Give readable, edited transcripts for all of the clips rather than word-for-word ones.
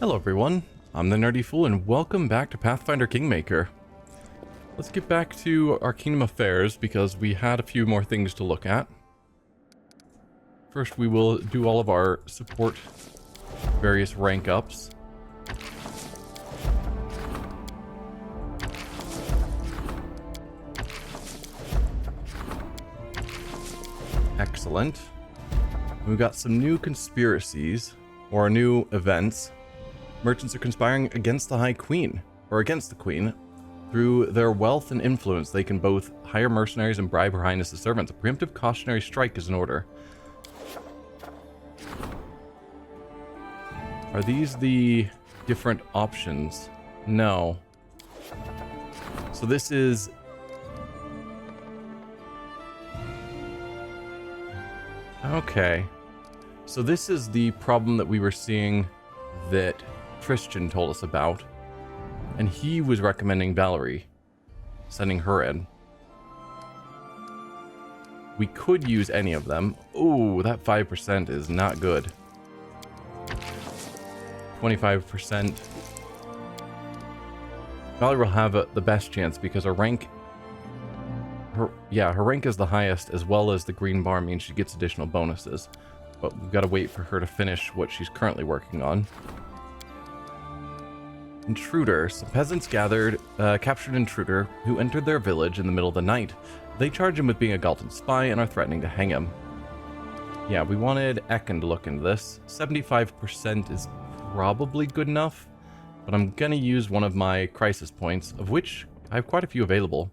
Hello everyone, I'm the Nerdy Fool and welcome back to Pathfinder Kingmaker. Let's get back to our kingdom affairs because we had a few more things to look at. First we will do all of our support various rank ups. Excellent. We've got some new conspiracies, or new events. Merchants are conspiring against the High Queen, or against the Queen. Through their wealth and influence, they can both hire mercenaries and bribe Her Highness's servants. A preemptive cautionary strike is in order. Are these the different options? No. So this is... Okay. So this is the problem that we were seeing that Christian told us about, and he was recommending Valerie, sending her in. We could use any of them. Ooh, that 5% is not good. 25%. Valerie will have the best chance because her rank... her rank is the highest, as well as the green bar means she gets additional bonuses. But we've got to wait for her to finish what she's currently working on. Intruder. Some peasants captured an intruder who entered their village in the middle of the night. They charge him with being a Galton spy and are threatening to hang him. Yeah, we wanted Ekin to look into this. 75% is probably good enough, but I'm gonna use one of my crisis points, of which I have quite a few available.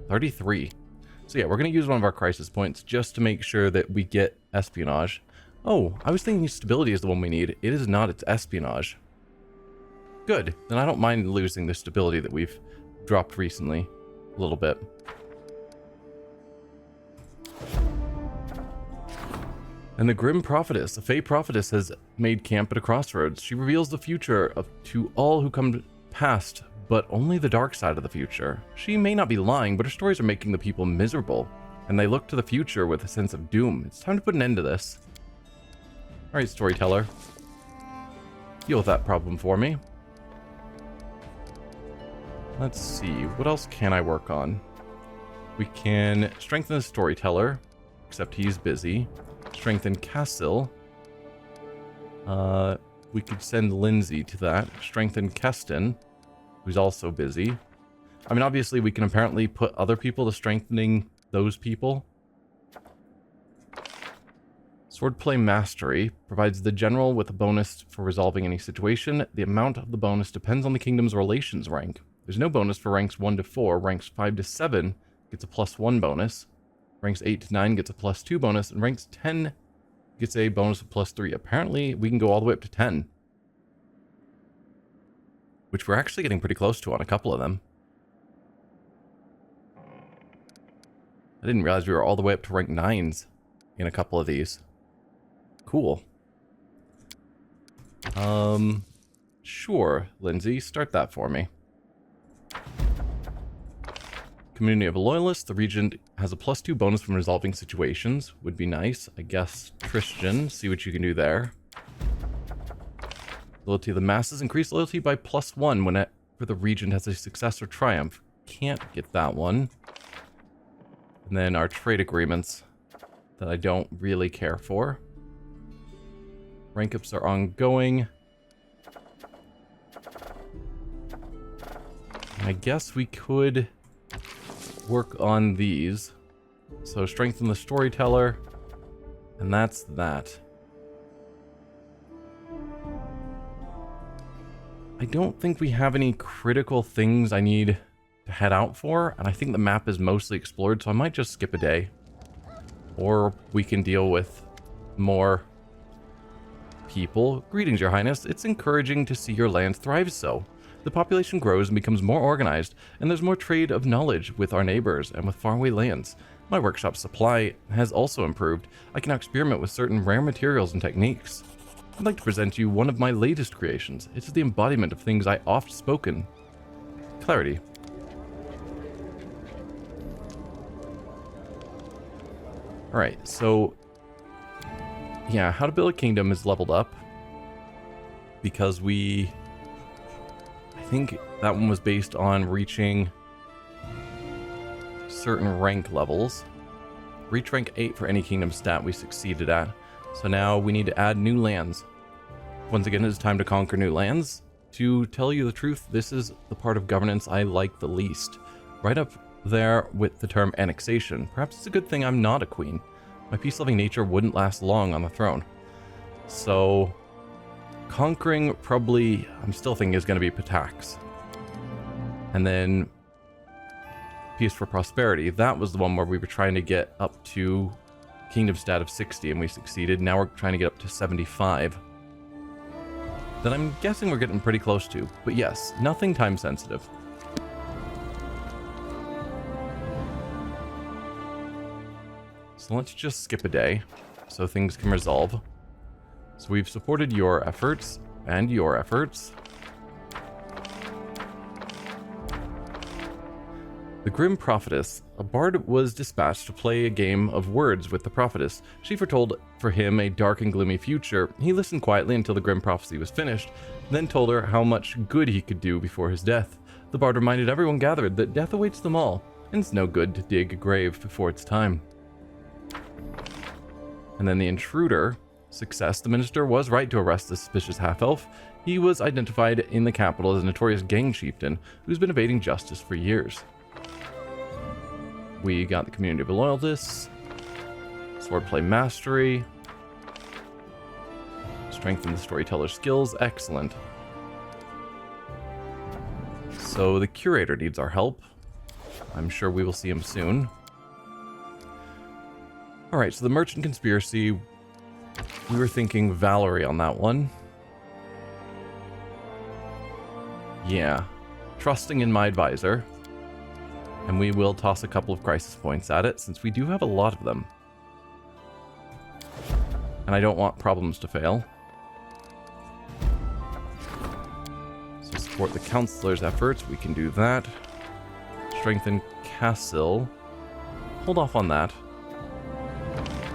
33. So yeah, we're gonna use one of our crisis points just to make sure that we get espionage. Oh, I was thinking stability is the one we need. It is not, it's espionage. Good, then I don't mind losing the stability that we've dropped recently. A little bit. And the Grim Prophetess, a Fey Prophetess, has made camp at a crossroads. She reveals the future to all who come past, but only the dark side of the future. She may not be lying, but her stories are making the people miserable, and they look to the future with a sense of doom. It's time to put an end to this. Alright, storyteller. Deal with that problem for me. Let's see, what else can I work on? We can strengthen the storyteller, except he's busy. Strengthen Cassil. We could send Lindsay to that. Strengthen Keston, who's also busy. I mean, obviously we can apparently put other people to strengthening those people. Swordplay Mastery provides the general with a bonus for resolving any situation. The amount of the bonus depends on the kingdom's relations rank. There's no bonus for ranks 1 to 4. Ranks 5 to 7 gets a +1 bonus. Ranks 8 to 9 gets a +2 bonus. And ranks 10 gets a bonus of +3. Apparently, we can go all the way up to 10. Which we're actually getting pretty close to on a couple of them. I didn't realize we were all the way up to rank 9s in a couple of these. Cool. Sure, Lindsay, start that for me. Community of Loyalists. The Regent has a +2 bonus from resolving situations. Would be nice. I guess Christian, see what you can do there. Loyalty of the Masses. Increase loyalty by +1 when for the Regent has a success or triumph. Can't get that one. And then our trade agreements that I don't really care for. Rank ups are ongoing. I guess we could work on these. So strengthen the storyteller, and that's that. I don't think we have any critical things I need to head out for, and I think the map is mostly explored, so I might just skip a day. Or we can deal with more people. Greetings, Your Highness. It's encouraging to see your land thrive so. The population grows and becomes more organized, and there's more trade of knowledge with our neighbors and with faraway lands. My workshop's supply has also improved. I can now experiment with certain rare materials and techniques. I'd like to present you one of my latest creations. It is the embodiment of things I oft spoken. Clarity. Alright, so... yeah, how to build a kingdom is leveled up. because I think that one was based on reaching certain rank levels. Reach rank 8 for any kingdom stat we succeeded at. So now we need to add new lands. Once again, it's time to conquer new lands. To tell you the truth, this is the part of governance I like the least. Right up there with the term annexation. Perhaps it's a good thing I'm not a queen. My peace-loving nature wouldn't last long on the throne. So, conquering probably, I'm still thinking, is going to be Patax. And then Peace for Prosperity. That was the one where we were trying to get up to kingdom stat of 60 and we succeeded. Now we're trying to get up to 75. That I'm guessing we're getting pretty close to. But yes, nothing time sensitive. So let's just skip a day so things can resolve. So we've supported your efforts and your efforts. The Grim Prophetess. A bard was dispatched to play a game of words with the prophetess. She foretold for him a dark and gloomy future. He listened quietly until the grim prophecy was finished, then told her how much good he could do before his death. The bard reminded everyone gathered that death awaits them all, and it's no good to dig a grave before it's time. And then the intruder. Success. The minister was right to arrest the suspicious half-elf. He was identified in the capital as a notorious gang chieftain who's been evading justice for years. We got the community of loyalists, swordplay mastery, strengthen the storyteller's skills, excellent. So the curator needs our help. I'm sure we will see him soon. Alright, so the merchant conspiracy, we were thinking Valerie on that one. Yeah, trusting in my advisor. And we will toss a couple of crisis points at it, since we do have a lot of them. And I don't want problems to fail. So support the counselor's efforts, we can do that. Strengthen Castle. Hold off on that.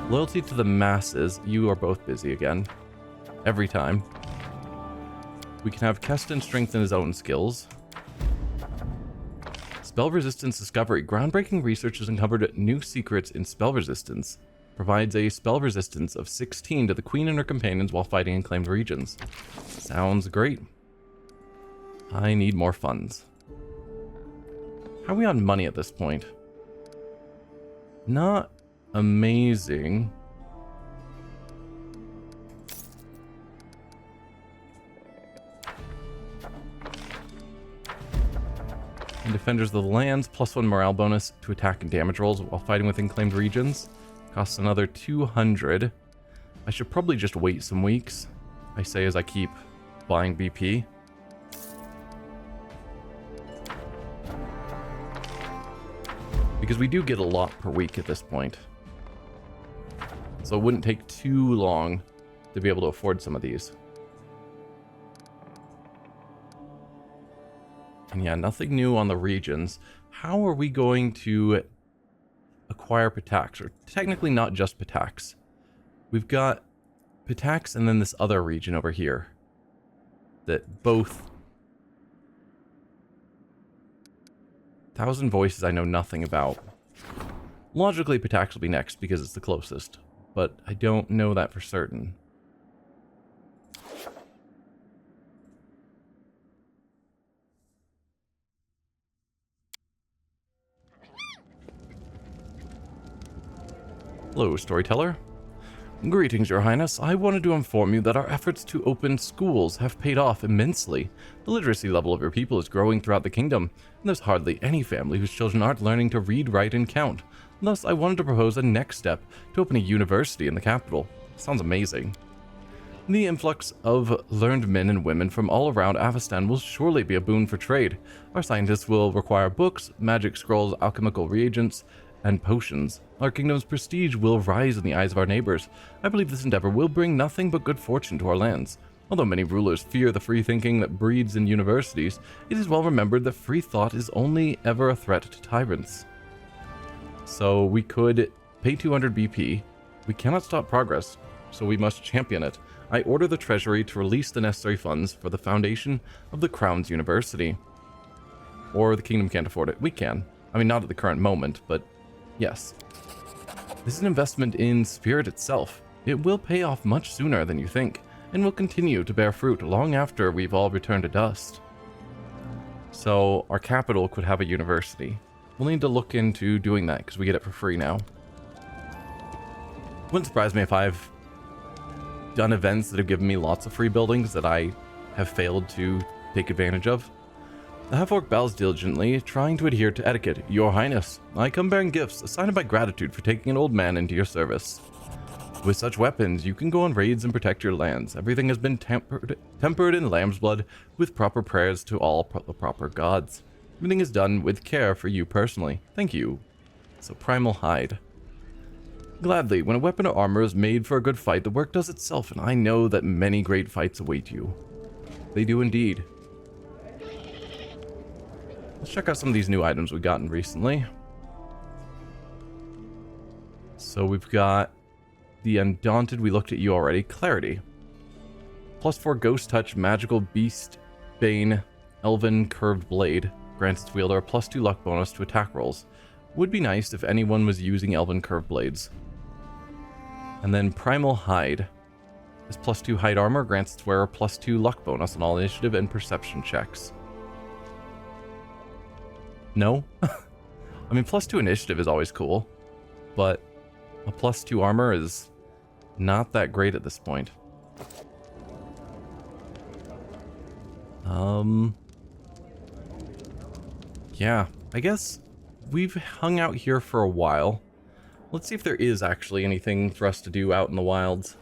Loyalty to the masses, you are both busy again. Every time. We can have Keston strengthen his own skills. Spell resistance discovery. Groundbreaking research has uncovered new secrets in spell resistance. Provides a spell resistance of 16 to the queen and her companions while fighting in claimed regions. Sounds great. I need more funds. How are we on money at this point? Not amazing. And Defenders of the Lands, +1 morale bonus to attack and damage rolls while fighting within claimed regions. Costs another 200. I should probably just wait some weeks, I say as I keep buying BP. Because we do get a lot per week at this point. So it wouldn't take too long to be able to afford some of these. And yeah, nothing new on the regions. How are we going to acquire Patax? Or technically not just Patax. We've got Patax and then this other region over here. That both... Thousand Voices I know nothing about. Logically, Patax will be next because it's the closest. But I don't know that for certain. Hello, storyteller. Greetings, Your Highness. I wanted to inform you that our efforts to open schools have paid off immensely. The literacy level of your people is growing throughout the kingdom, and there's hardly any family whose children aren't learning to read, write, and count. Thus, I wanted to propose a next step to open a university in the capital. Sounds amazing. The influx of learned men and women from all around Avestan will surely be a boon for trade. Our scientists will require books, magic scrolls, alchemical reagents, and potions. Our kingdom's prestige will rise in the eyes of our neighbors. I believe this endeavor will bring nothing but good fortune to our lands. Although many rulers fear the free thinking that breeds in universities, it is well remembered that free thought is only ever a threat to tyrants. So we could pay 200 BP. We cannot stop progress, so we must champion it. I order the Treasury to release the necessary funds for the foundation of the Crown's University. Or the Kingdom can't afford it. We can. I mean, not at the current moment, but yes. This is an investment in spirit itself. It will pay off much sooner than you think, and will continue to bear fruit long after we've all returned to dust. So, our capital could have a university. We'll need to look into doing that, because we get it for free now. Wouldn't surprise me if I've done events that have given me lots of free buildings that I have failed to take advantage of. The half-orc bows diligently, trying to adhere to etiquette. Your Highness, I come bearing gifts, a sign of my gratitude for taking an old man into your service. With such weapons, you can go on raids and protect your lands. Everything has been tempered in lamb's blood, with proper prayers to all the proper gods. Everything is done with care for you personally. Thank you. So, Primal Hide. Gladly, when a weapon or armor is made for a good fight, the work does itself, and I know that many great fights await you. They do indeed. Let's check out some of these new items we've gotten recently. So we've got the Undaunted, we looked at you already. Clarity. +4 Ghost Touch, Magical Beast, Bane, Elven Curved Blade. Grants its wielder a +2 luck bonus to attack rolls. Would be nice if anyone was using Elven Curved Blades. And then Primal Hide. This +2 hide armor grants its wearer +2 luck bonus on all initiative and perception checks. No? I mean, +2 initiative is always cool, but a +2 armor is not that great at this point. Yeah, I guess we've hung out here for a while. Let's see if there is actually anything for us to do out in the wilds.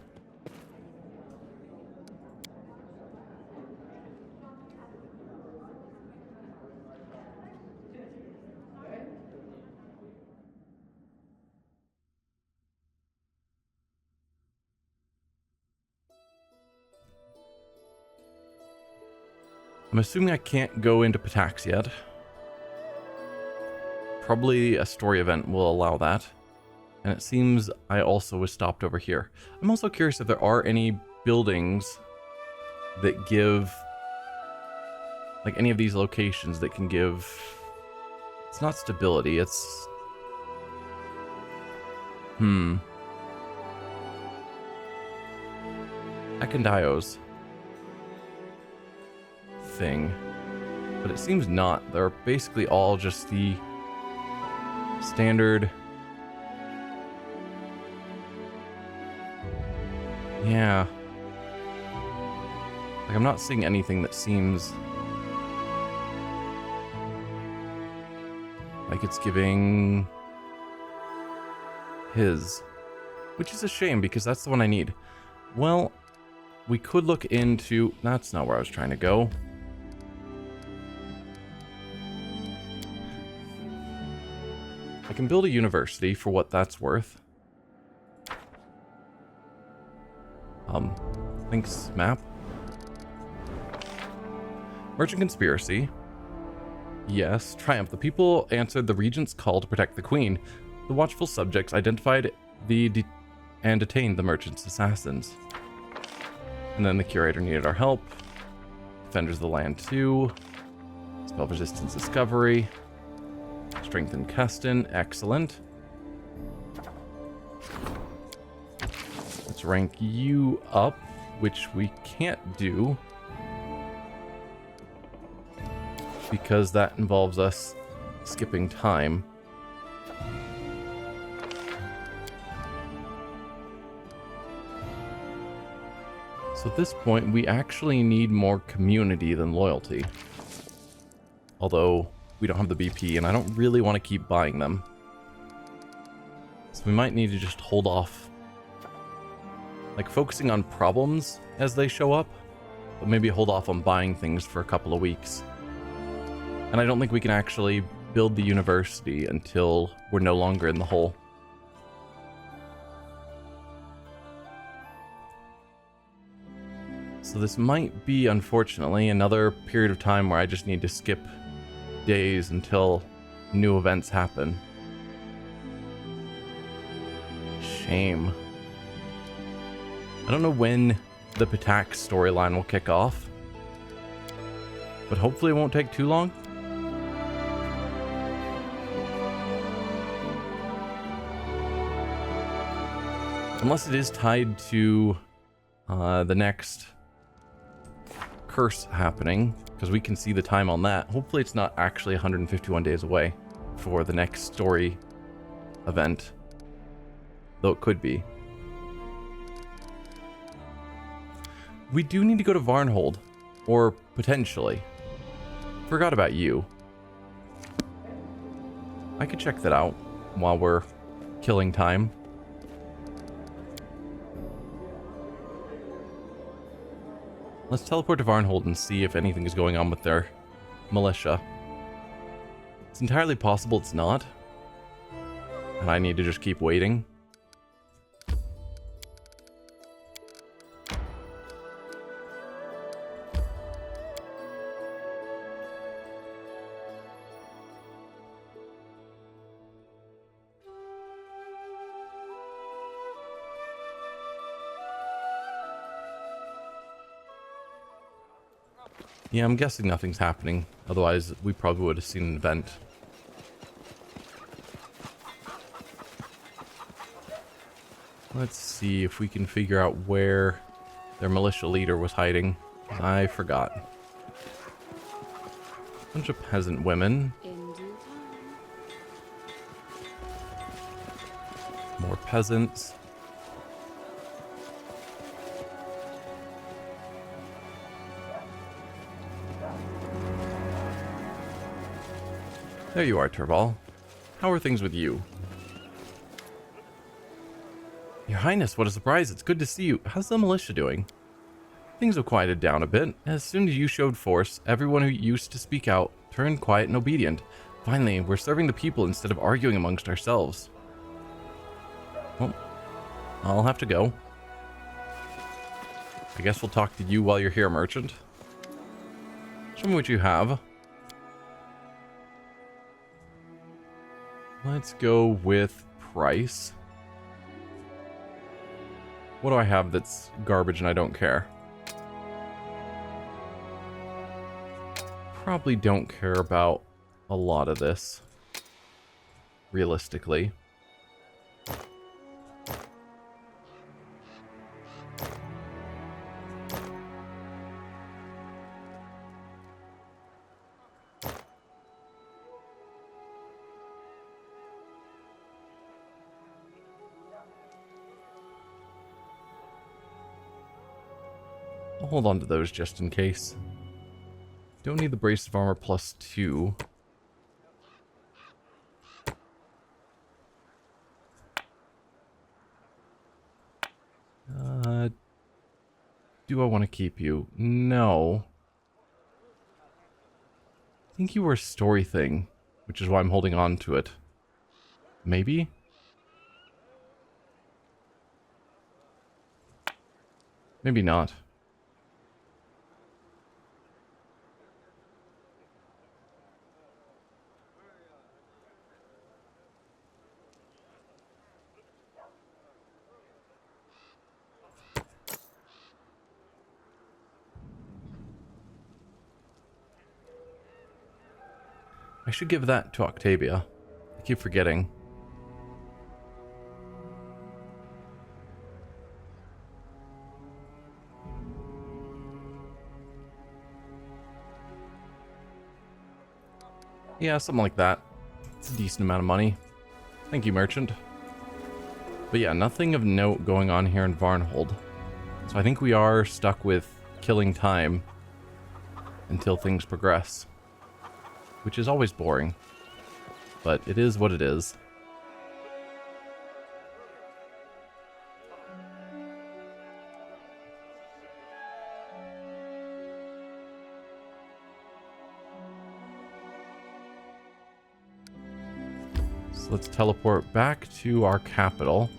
I'm assuming I can't go into Patax yet. Probably a story event will allow that. And it seems I also was stopped over here. I'm also curious if there are any buildings that give... like any of these locations that can give... It's not stability, it's... Akandio's thing. But it seems not. They're basically all just the standard... Yeah. Like, I'm not seeing anything that seems like it's giving his, which is a shame because that's the one I need. Well, we could look into, that's not where I was trying to go. I can build a university for what that's worth. Thanks, map. Merchant Conspiracy. Yes. Triumph. The people answered the regent's call to protect the queen. The watchful subjects identified and detained the merchant's assassins. And then the curator needed our help. Defenders of the land 2. Spell resistance discovery. Strengthen Custon. Excellent. Let's rank you up, which we can't do because that involves us skipping time. So at this point, we actually need more community than loyalty. Although we don't have the BP, and I don't really want to keep buying them. So we might need to just hold off, like focusing on problems as they show up, but maybe hold off on buying things for a couple of weeks. And I don't think we can actually build the university until we're no longer in the hole. So this might be, unfortunately, another period of time where I just need to skip days until new events happen. Shame. I don't know when the Patak storyline will kick off. But hopefully it won't take too long. Unless it is tied to the next curse happening, because we can see the time on that. Hopefully it's not actually 151 days away for the next story event, though it could be. We do need to go to Varnhold, or potentially. Forgot about you. I could check that out while we're killing time. Let's teleport to Varnhold and see if anything is going on with their militia. It's entirely possible it's not. And I need to just keep waiting. Yeah, I'm guessing nothing's happening. Otherwise, we probably would have seen an event. Let's see if we can figure out where their militia leader was hiding. I forgot. Bunch of peasant women. More peasants. There you are, Turval. How are things with you? Your Highness, what a surprise. It's good to see you. How's the militia doing? Things have quieted down a bit. As soon as you showed force, everyone who used to speak out turned quiet and obedient. Finally, we're serving the people instead of arguing amongst ourselves. Well, I'll have to go. I guess we'll talk to you while you're here, merchant. Show me what you have. Let's go with price. What do I have that's garbage and I don't care? Probably don't care about a lot of this, realistically. I'll hold on to those just in case. Don't need the brace of armor +2. Do I want to keep you? No. I think you were a story thing, which is why I'm holding on to it. Maybe? Maybe not. I should give that to Octavia. I keep forgetting. Yeah, something like that. It's a decent amount of money. Thank you, merchant. But yeah, nothing of note going on here in Varnhold. So I think we are stuck with killing time until things progress. Which is always boring. But it is what it is. So let's teleport back to our capital.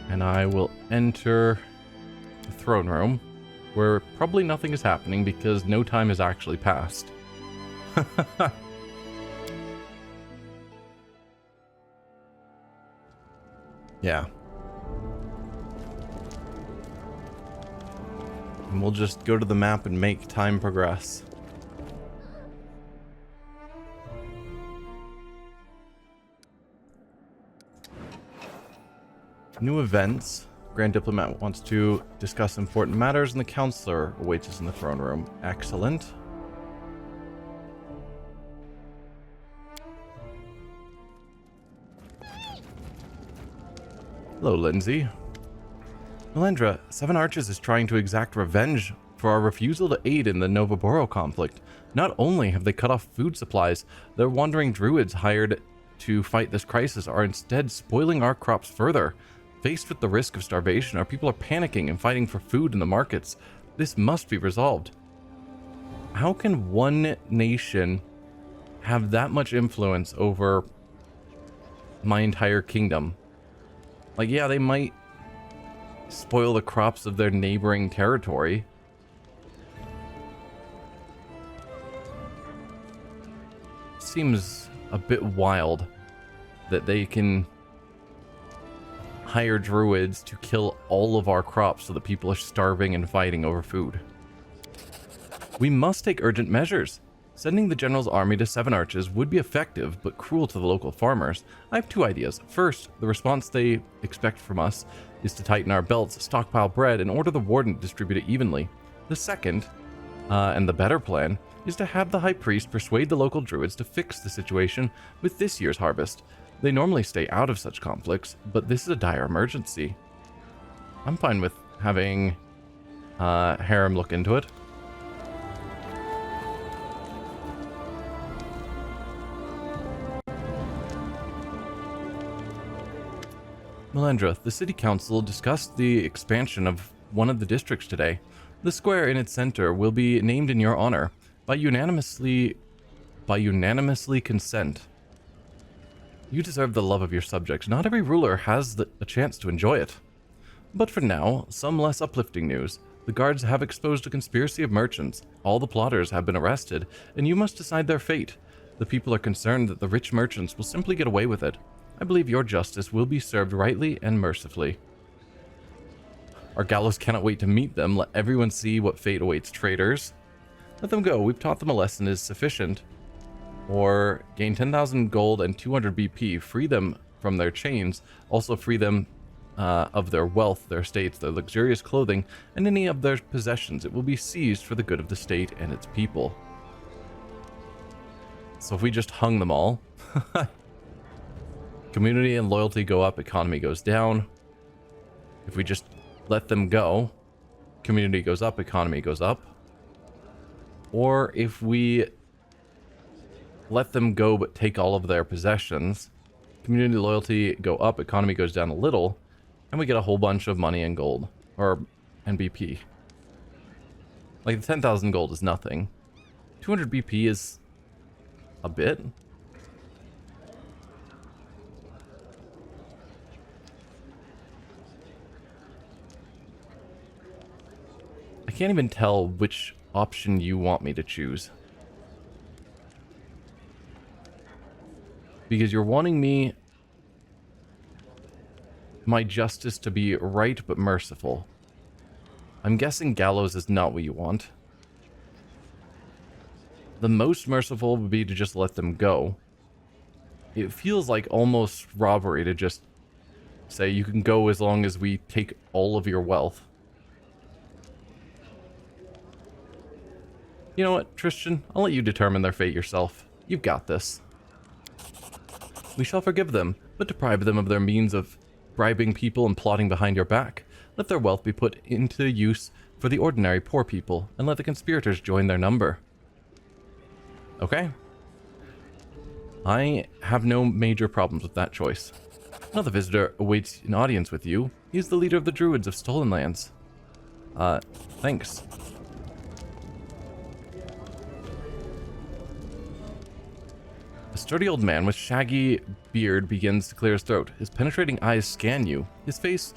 And I will enter the throne room, where probably nothing is happening because no time has actually passed. Yeah. And we'll just go to the map and make time progress. New events. Grand Diplomat wants to discuss important matters, and the Counselor awaits us in the throne room. Excellent. Hello, Lindsay. Melendra, Seven Arches is trying to exact revenge for our refusal to aid in the Novoboro conflict. Not only have they cut off food supplies, their wandering druids hired to fight this crisis are instead spoiling our crops further. Faced with the risk of starvation, our people are panicking and fighting for food in the markets. This must be resolved. How can one nation have that much influence over my entire kingdom? Like, yeah, they might spoil the crops of their neighboring territory. Seems a bit wild that they can hire druids to kill all of our crops so that people are starving and fighting over food. We must take urgent measures. Sending the general's army to Seven Arches would be effective, but cruel to the local farmers. I have two ideas. First, the response they expect from us is to tighten our belts, stockpile bread, and order the warden to distribute it evenly. The second, and the better plan, is to have the high priest persuade the local druids to fix the situation with this year's harvest. They normally stay out of such conflicts, but this is a dire emergency. I'm fine with having Harem look into it. Melendra, the city council discussed the expansion of one of the districts today. The square in its center will be named in your honor by unanimously consent. You deserve the love of your subjects. Not every ruler has a chance to enjoy it. But for now, some less uplifting news. The guards have exposed a conspiracy of merchants. All the plotters have been arrested, and you must decide their fate. The people are concerned that the rich merchants will simply get away with it. I believe your justice will be served rightly and mercifully. Our gallows cannot wait to meet them. Let everyone see what fate awaits traitors. Let them go. We've taught them a lesson is sufficient. Or gain 10,000 gold and 200 BP. Free them from their chains. Also free them of their wealth, their estates, their luxurious clothing, and any of their possessions. It will be seized for the good of the state and its people. So if we just hung them all... Community and loyalty go up, economy goes down. If we just let them go, community goes up, economy goes up. Or if we let them go but take all of their possessions, community loyalty go up, economy goes down a little, and we get a whole bunch of money and gold, or NBP. Like the 10,000 gold is nothing. 200 BP is a bit. I can't even tell which option you want me to choose. Because you're wanting my justice to be right but merciful. I'm guessing gallows is not what you want. The most merciful would be to just let them go. It feels like almost robbery to just say you can go as long as we take all of your wealth. You know what, Tristan? I'll let you determine their fate yourself. You've got this. We shall forgive them, but deprive them of their means of bribing people and plotting behind your back. Let their wealth be put into use for the ordinary poor people, and let the conspirators join their number. Okay. I have no major problems with that choice. Another visitor awaits an audience with you. He's the leader of the Druids of Stolen Lands. Thanks. A sturdy old man with shaggy beard begins to clear his throat. His penetrating eyes scan you, his face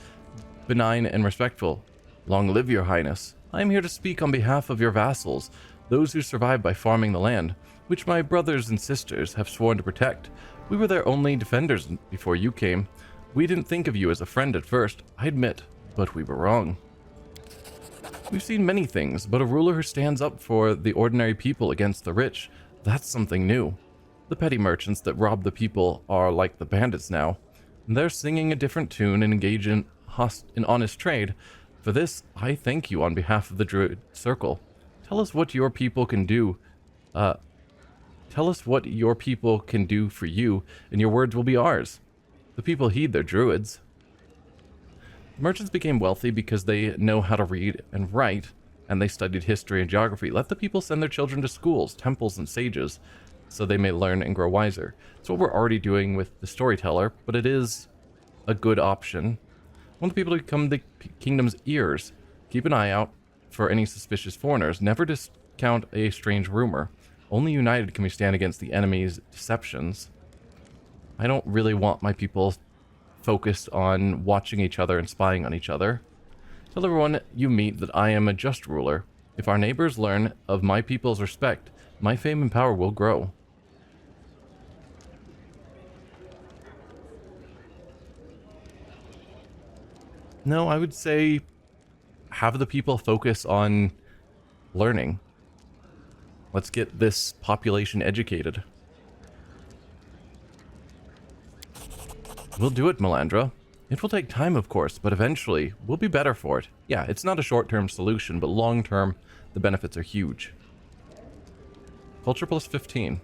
benign and respectful. Long live your highness. I am here to speak on behalf of your vassals, those who survived by farming the land, which my brothers and sisters have sworn to protect. We were their only defenders before you came. We didn't think of you as a friend at first, I admit, but we were wrong. We've seen many things, but a ruler who stands up for the ordinary people against the rich, that's something new. The petty merchants that rob the people are like the bandits now. They're singing a different tune and engage in honest trade. For this, I thank you on behalf of the Druid Circle. Tell us what your people can do. Tell us what your people can do for you, and your words will be ours. The people heed their druids. The merchants became wealthy because they know how to read and write, and they studied history and geography. Let the people send their children to schools, temples, and sages, so they may learn and grow wiser. It's what we're already doing with the storyteller, but it is a good option. I want the people to become the kingdom's ears. Keep an eye out for any suspicious foreigners. Never discount a strange rumor. Only united can we stand against the enemy's deceptions. I don't really want my people focused on watching each other and spying on each other. Tell everyone you meet that I am a just ruler. If our neighbors learn of my people's respect, my fame and power will grow. No, I would say have the people focus on learning. Let's get this population educated. We'll do it, Melandra. It will take time, of course, but eventually we'll be better for it. Yeah, it's not a short-term solution, but long-term, the benefits are huge. Culture plus 15.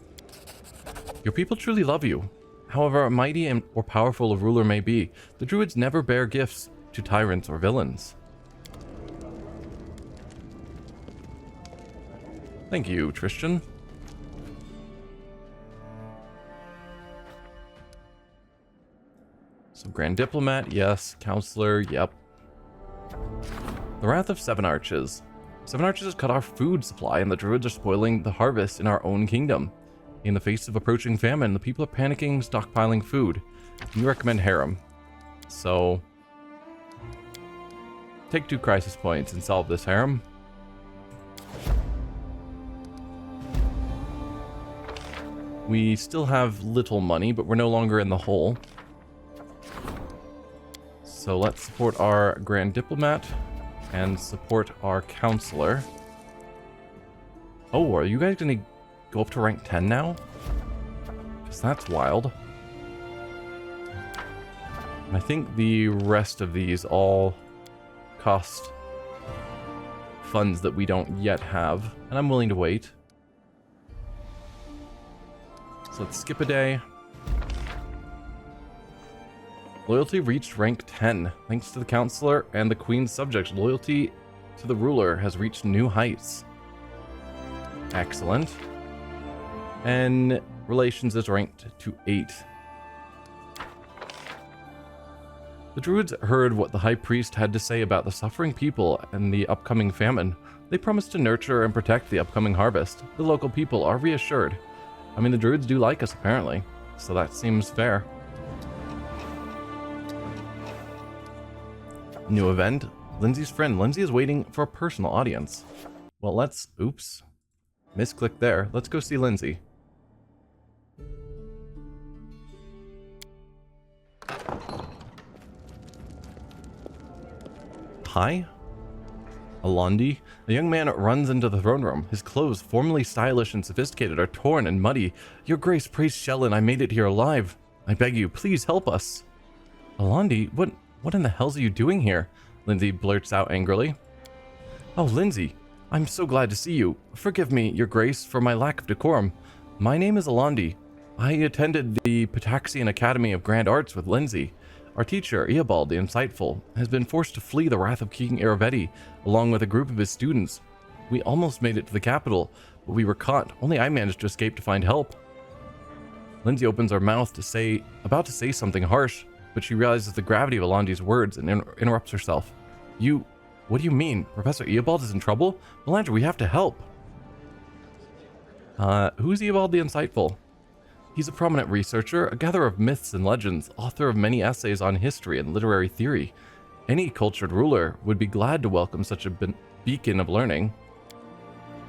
Your people truly love you. However mighty or powerful a ruler may be, the druids never bear gifts to tyrants or villains. Thank you, Tristan. So, Grand Diplomat, yes. Counselor, yep. The Wrath of Seven Arches. Seven Arches has cut our food supply, and the druids are spoiling the harvest in our own kingdom. In the face of approaching famine, the people are panicking, stockpiling food. You recommend Harem. So, take 2 crisis points and solve this harem. We still have little money, but we're no longer in the hole. So let's support our Grand Diplomat and support our Counselor. Oh, are you guys going to go up to rank 10 now? Because that's wild. And I think the rest of these all cost funds that we don't yet have, and I'm willing to wait. So let's skip a day. Loyalty reached rank 10. Thanks to the Counselor and the Queen's subjects, loyalty to the ruler has reached new heights. Excellent. And relations is ranked to 8. The Druids heard what the High Priest had to say about the suffering people and the upcoming famine. They promised to nurture and protect the upcoming harvest. The local people are reassured. I mean, the Druids do like us, apparently, so that seems fair. New event. Lindsay's friend. Lindsay is waiting for a personal audience. Well, let's... Oops. Misclick there. Let's go see Lindsay. Hi? Alondi? A young man runs into the throne room. His clothes, formerly stylish and sophisticated, are torn and muddy. Your Grace, praise Shellin, I made it here alive. I beg you, please help us. Alondi, what in the hell's are you doing here? Lindsay blurts out angrily. Oh, Lindsay, I'm so glad to see you. Forgive me, Your Grace, for my lack of decorum. My name is Alondi. I attended the Pataxian Academy of Grand Arts with Lindsay. Our teacher, Eobald the Insightful, has been forced to flee the wrath of King Iravetti, along with a group of his students. We almost made it to the capital, but we were caught. Only I managed to escape to find help. Lindsay opens her mouth about to say something harsh, but she realizes the gravity of Alondi's words and interrupts herself. What do you mean? Professor Eobald is in trouble? Melandra, we have to help. Who's Eobald the Insightful? He's a prominent researcher, a gatherer of myths and legends, author of many essays on history and literary theory. Any cultured ruler would be glad to welcome such a beacon of learning.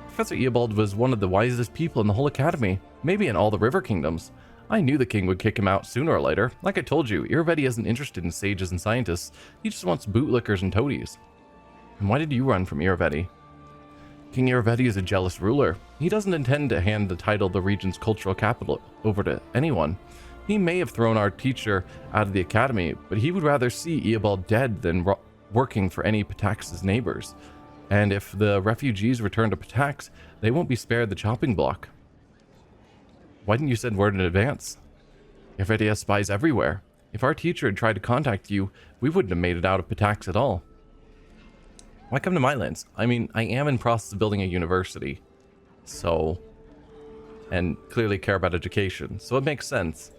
Professor Eobald was one of the wisest people in the whole academy, maybe in all the river kingdoms. I knew the king would kick him out sooner or later. Like I told you, Iravetti isn't interested in sages and scientists. He just wants bootlickers and toadies. And why did you run from Irovetti? King Irovetti is a jealous ruler. He doesn't intend to hand the title of the region's cultural capital over to anyone. He may have thrown our teacher out of the academy, but he would rather see Eobald dead than working for any Patax's neighbors. And if the refugees return to Patax, they won't be spared the chopping block. Why didn't you send word in advance? Irovetti has spies everywhere. If our teacher had tried to contact you, we wouldn't have made it out of Patax at all. Why come to my lands? I mean, I am in process of building a university. So, and clearly care about education, so it makes sense.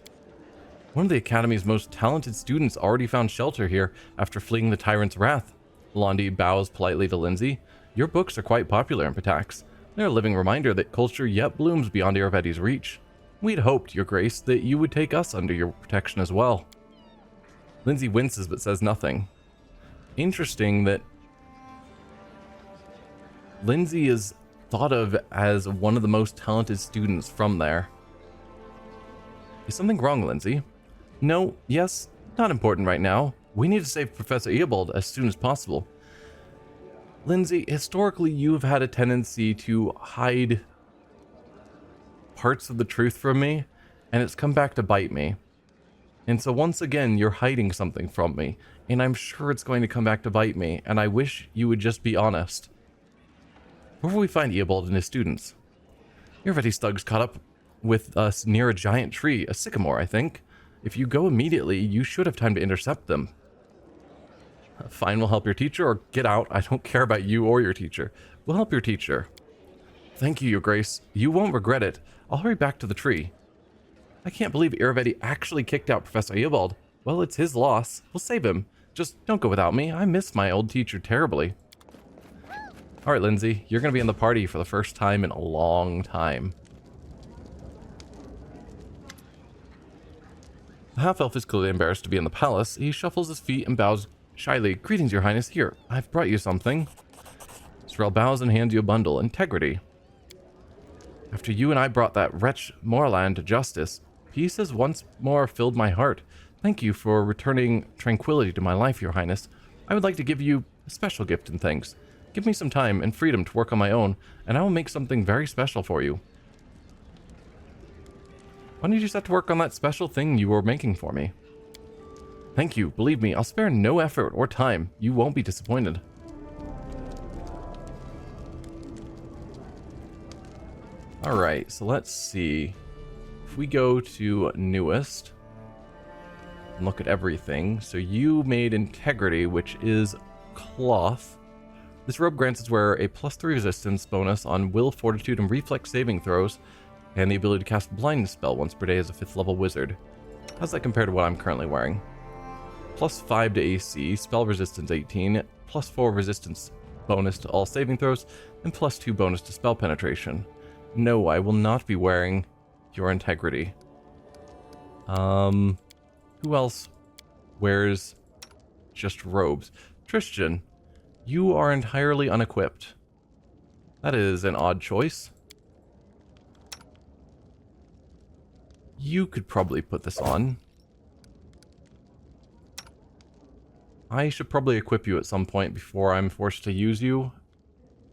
One of the Academy's most talented students already found shelter here after fleeing the tyrant's wrath. Londi bows politely to Lindsay. Your books are quite popular in Patax. They're a living reminder that culture yet blooms beyond Irovetti's reach. We'd hoped, Your Grace, that you would take us under your protection as well. Lindsay winces but says nothing. Interesting that Lindsay is thought of as one of the most talented students from there. Is something wrong, Lindsay? No, yes, not important right now. We need to save Professor Eobald as soon as possible. Lindsay, historically you have had a tendency to hide parts of the truth from me, and it's come back to bite me. And so once again, you're hiding something from me, and I'm sure it's going to come back to bite me, and I wish you would just be honest. Where will we find Eobald and his students? Irovetti's thugs caught up with us near a giant tree, a sycamore, I think. If you go immediately, you should have time to intercept them. Fine, we'll help your teacher, or get out. I don't care about you or your teacher. We'll help your teacher. Thank you, Your Grace. You won't regret it. I'll hurry back to the tree. I can't believe Irovetti actually kicked out Professor Eobald. Well, it's his loss. We'll save him. Just don't go without me. I miss my old teacher terribly. Alright, Lindsay, you're going to be in the party for the first time in a long time. The half-elf is clearly embarrassed to be in the palace. He shuffles his feet and bows shyly. Greetings, Your Highness. Here, I've brought you something. Sorrel bows and hands you a bundle. Integrity. After you and I brought that wretch Morland to justice, peace has once more filled my heart. Thank you for returning tranquility to my life, Your Highness. I would like to give you a special gift and thanks. Give me some time and freedom to work on my own, and I will make something very special for you. Why don't you set to work on that special thing you were making for me? Thank you. Believe me, I'll spare no effort or time. You won't be disappointed. Alright, so let's see. If we go to newest and look at everything. So you made integrity, which is cloth. This robe grants its wearer a +3 resistance bonus on will, fortitude, and reflex saving throws, and the ability to cast blindness spell once per day as a 5th level wizard. How's that compare to what I'm currently wearing? +5 to AC, spell resistance 18, +4 resistance bonus to all saving throws, and +2 bonus to spell penetration. No, I will not be wearing your integrity. Who else wears just robes? Tristan, you are entirely unequipped. That is an odd choice. You could probably put this on. I should probably equip you at some point before I'm forced to use you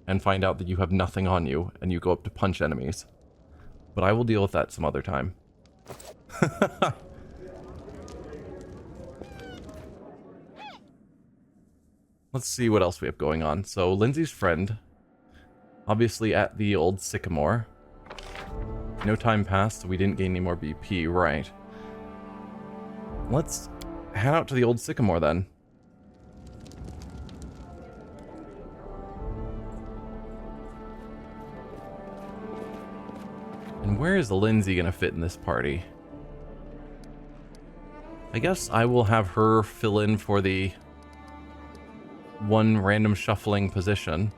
and find out that you have nothing on you and you go up to punch enemies. But I will deal with that some other time. Let's see what else we have going on. So, Lindsay's friend, obviously at the old sycamore. No time passed, so we didn't gain any more BP, right. Let's head out to the old sycamore then. And where is Lindsay gonna fit in this party? I guess I will have her fill in for the one random shuffling position.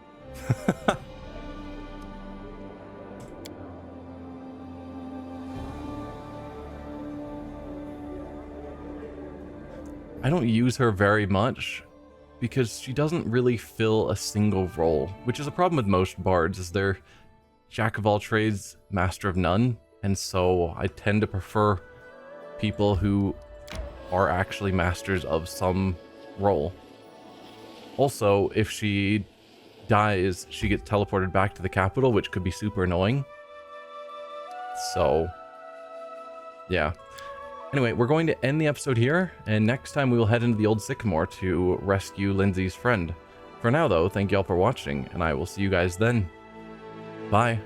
I don't use her very much because she doesn't really fill a single role, which is a problem with most bards, is they're jack of all trades, master of none, and so I tend to prefer people who are actually masters of some role. Also, if she dies, she gets teleported back to the capital, which could be super annoying. So, yeah. Anyway, we're going to end the episode here, and next time we will head into the Old Sycamore to rescue Lindsay's friend. For now, though, thank you all for watching, and I will see you guys then. Bye.